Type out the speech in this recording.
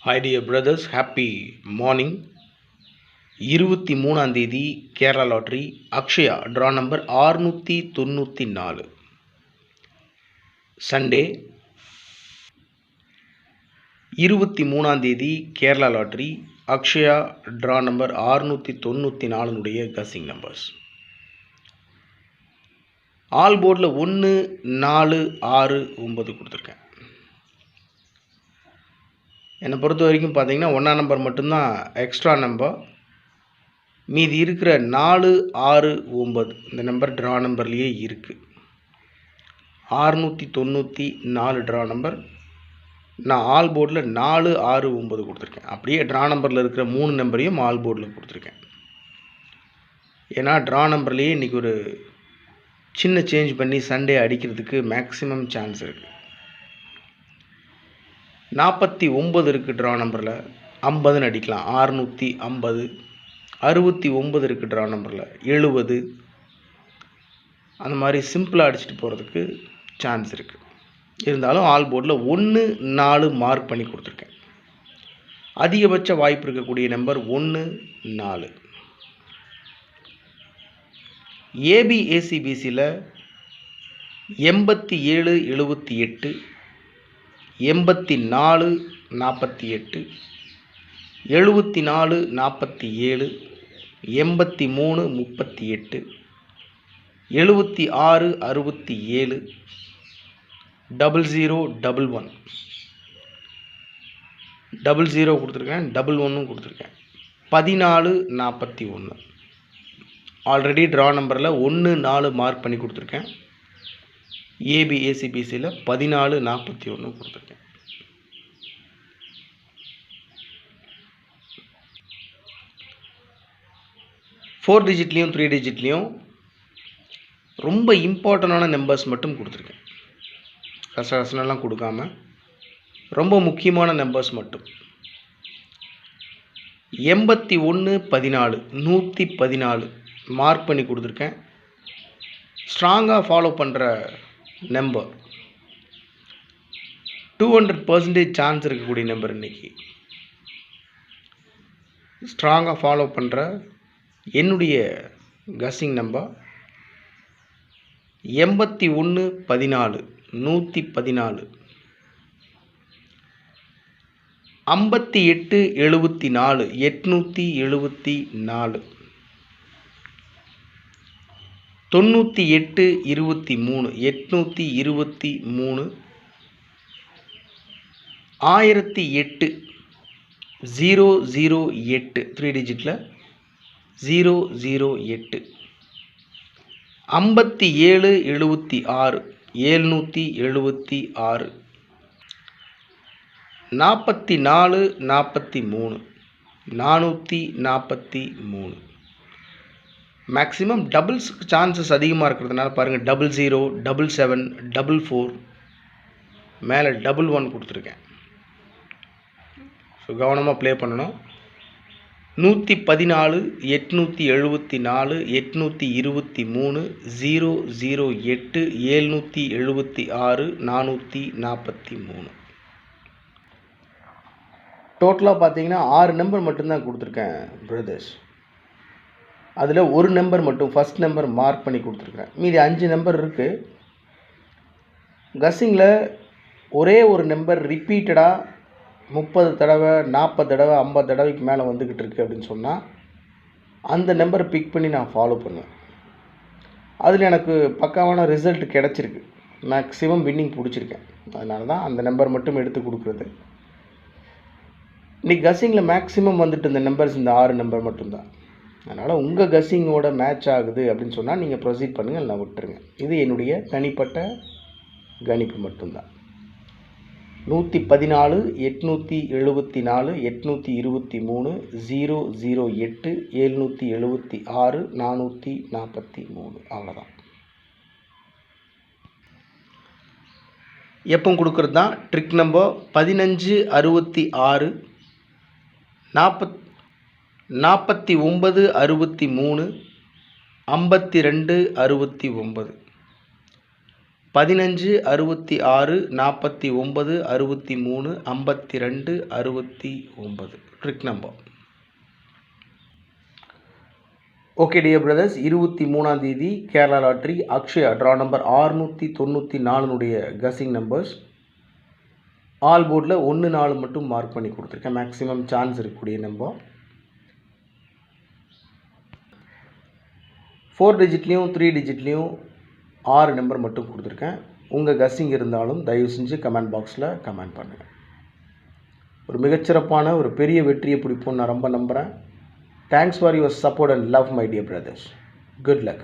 Hi dear brothers, happy morning. 23ஆம் தேதி Kerala lottery Akshaya draw number 694 Sunday. 23ஆம் தேதி Kerala lottery Akshaya draw number 694 guessing numbers. All போர்டில் 1 4 6 9 கொடுத்துருக்கேன். என்னை பொறுத்த வரைக்கும் பார்த்தீங்கன்னா 1ஆம் நம்பர் மட்டும்தான் எக்ஸ்ட்ரா நம்பர். மீதி இருக்கிற 4 6 9 இந்த நம்பர் ட்ரா நம்பர்லேயே இருக்குது. 694 ட்ரா நம்பர். நான் ஆல் போர்டில் 4 6 9 கொடுத்துருக்கேன். அப்படியே ட்ரா நம்பரில் இருக்கிற 3 நம்பரையும் ஆல் போர்டில் கொடுத்துருக்கேன். ஏன்னா ட்ரா நம்பர்லேயே இன்றைக்கி ஒரு சின்ன சேஞ்ச் பண்ணி சண்டே அடிக்கிறதுக்கு மேக்ஸிமம் சான்ஸ் இருக்குது. 49 இருக்குது ட்ரா நம்பரில், 50ன்னு அடிக்கலாம். 650. 69 இருக்குது ட்ரா நம்பரில், 70. அந்த மாதிரி சிம்பிளாக அடிச்சுட்டு போகிறதுக்கு சான்ஸ் இருக்குது. இருந்தாலும் ஆல் போர்டில் 1 4 மார்க் பண்ணி கொடுத்துருக்கேன். அதிகபட்ச வாய்ப்பு இருக்கக்கூடிய நம்பர் 1 4. ஏபிஏசிபிசியில் 87 78, 84 48, 74 47, 83 38, 76 67, 00 11, 00 கொடுத்துருக்கேன், 11 கொடுத்துருக்கேன், 14 41. ஆல்ரெடி ட்ரா நம்பரில் 1 4 மார்க் பண்ணி கொடுத்துருக்கேன். ஏபிஏசிபிசியில் 14 41 கொடுத்துருக்கேன். ஃபோர் டிஜிட்லேயும் 3 டிஜிட்லேயும் ரொம்ப இம்பார்ட்டண்டான நம்பர்ஸ் மட்டும் கொடுத்துருக்கேன். கசகசனெல்லாம் கொடுக்காம ரொம்ப முக்கியமான நம்பர்ஸ் மட்டும். 81 14 114 மார்க் பண்ணி கொடுத்துருக்கேன். ஸ்ட்ராங்காக ஃபாலோ பண்ணுற நம்பர், 200% சான்ஸ் இருக்கக்கூடிய நம்பர். இன்றைக்கி ஸ்ட்ராங்காக ஃபாலோ பண்ணுற என்னுடைய guessing number 81 14 114, 58 74 874, 98 23 823, 1008 008 3 டிஜிட்டில் 008, 57 76 776, 44 43 443. Maximum doubles chances அதிகமாக இருக்கிறதுனால பாருங்கள், 00 77 44, மேலே 11 கொடுத்துருக்கேன். ஸோ கவனமாக ப்ளே பண்ணணும். 114 874 823 008 776 443. டோட்டலாக பார்த்தீங்கன்னா 6 நம்பர் மட்டும்தான் கொடுத்துருக்கேன் பிரதர்ஸ். அதில் ஒரு நம்பர் மட்டும் ஃபஸ்ட் நம்பர் மார்க் பண்ணி கொடுத்துருக்கேன். மீதி 5 நம்பர் இருக்குது. கஸ்ஸிங்கில் ஒரே ஒரு நம்பர் ரிப்பீட்டடாக 30 தடவை 40 தடவை 50 தடவைக்கு மேலே வந்துக்கிட்டு இருக்குது அப்படின்னு சொன்னால் அந்த நம்பரை பிக் பண்ணி நான் ஃபாலோ பண்ணுவேன். அதில் எனக்கு பக்காவான ரிசல்ட் கிடச்சிருக்கு. மேக்ஸிமம் வின்னிங் பிடிச்சிருக்கேன். அதனால தான் அந்த நம்பர் மட்டும் எடுத்து கொடுக்குறது. இன்றைக்கி கஸ்ஸிங்கில் மேக்ஸிமம் வந்துட்டு இந்த நம்பர்ஸ் இந்த 6 நம்பர் மட்டும்தான். அதனால் உங்கள் கஸ்ஸிங்கோட மேட்ச் ஆகுது அப்படின்னு சொன்னால் நீங்கள் ப்ரொசீட் பண்ணுங்கள், இல்லை விட்டுருங்க. இது என்னுடைய தனிப்பட்ட கணிப்பு மட்டும்தான். 114 874 823 008 776 443. அவ்வளோதான். எப்போ கொடுக்குறது தான் trick number 15 66 49 63 52 69. 15 66 49 63 52 69 trick number. Okay dear brothers, 23ஆம் தேதி Kerala lottery Akshaya draw number 694 guessing numbers all போர்டில் 1 4 மட்டும் மார்க் பண்ணி கொடுத்துருக்கேன். மேக்ஸிமம் சான்ஸ் இருக்கக்கூடிய நம்பர் 4 டிஜிட்லேயும் 3 டிஜிட்லேயும் 6 நம்பர் மட்டும் கொடுத்துருக்கேன். உங்கள் கஸ்ஸிங் இருந்தாலும் தயவு செஞ்சு கமெண்ட் பாக்ஸில் கமெண்ட் பண்ணுங்கள். ஒரு மிகச்சிறப்பான ஒரு பெரிய வெற்றியை பிடிப்போம்னு நான் ரொம்ப நம்புகிறேன். Thanks for your support and love my dear brothers. Good luck.